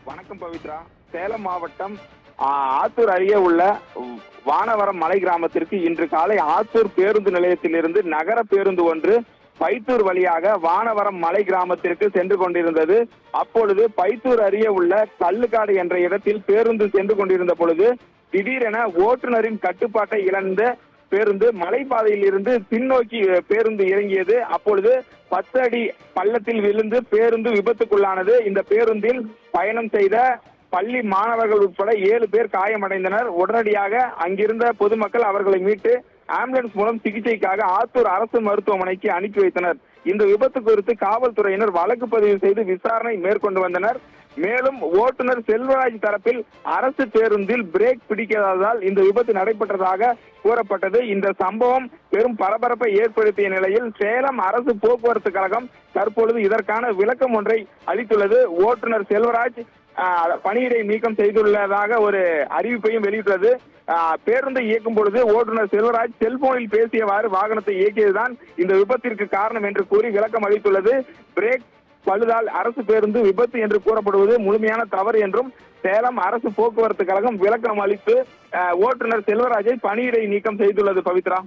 வணக்கம் பவித்ரா. சேலம் மாவட்டம் ஆத்தூர் அருகே உள்ள வானவரம் மலை கிராமத்திற்கு இன்று காலை ஆத்தூர் பேருந்து நிலையத்திலிருந்து நகர பேருந்து ஒன்று பைத்தூர் வழியாக வானவரம் மலை கிராமத்திற்கு சென்று கொண்டிருந்தது. அப்பொழுது பைத்தூர் அருகே உள்ள கல்லுக்காடு என்ற இடத்தில் பேருந்து சென்று கொண்டிருந்த பொழுது திடீரென ஓட்டுநரின் கட்டுப்பாட்டை இழந்த பேருந்து மலைப்பாதையில் இருந்து பின்னோக்கி பேருந்து இறங்கியது. அப்பொழுது 10 அடி பள்ளத்தில் விழுந்து பேருந்து விபத்துக்குள்ளானது. இந்த பேருந்தில் பயணம் செய்த பள்ளி மாணவர்கள் உட்பட 7 பேர் காயமடைந்தனர். உடனடியாக அங்கிருந்த பொதுமக்கள் அவர்களை மீட்டு ஆம்புலன்ஸ் மூலம் சிகிச்சைக்காக ஆத்தூர் அரசு மருத்துவமனைக்கு அனுப்பி வைத்தனர். இந்த விபத்து குறித்து காவல்துறையினர் வழக்கு பதிவு செய்து விசாரணை மேற்கொண்டு வந்தனர். மேலும் ஓட்டுநர் செல்வராஜ் தரப்பில் அரசு பேருந்தில் பிரேக் பிடிக்காததால் இந்த விபத்து நடைபெற்றதாக கூறப்பட்டது. இந்த சம்பவம் பெரும் பரபரப்பை ஏற்படுத்திய நிலையில் சேலம் அரசு போக்குவரத்து கழகம் தற்பொழுது இதற்கான விளக்கம் ஒன்றை அளித்துள்ளது. ஓட்டுநர் செல்வராஜ் பணியிடை நீக்கம் செய்துள்ளதாக ஒரு அறிவிப்பையும் வெளியிட்டுள்ளது. பேருந்தை இயக்கும் பொழுது ஓட்டுநர் செல்வராஜ் செல்போனில் பேசியவாறு வாகனத்தை இயக்கியதுதான் இந்த விபத்திற்கு காரணம் என்று கூறி விளக்கம் அளித்துள்ளது. பிரேக் பழுதால் அரசு பேருந்து விபத்து என்று கூறப்படுவது முழுமையான தவறு என்றும் சேலம் அரசு போக்குவரத்து கழகம் விளக்கம் அளித்து ஓட்டுநர் செல்வராஜை பணியிடை நீக்கம் செய்துள்ளது. பவித்ரா.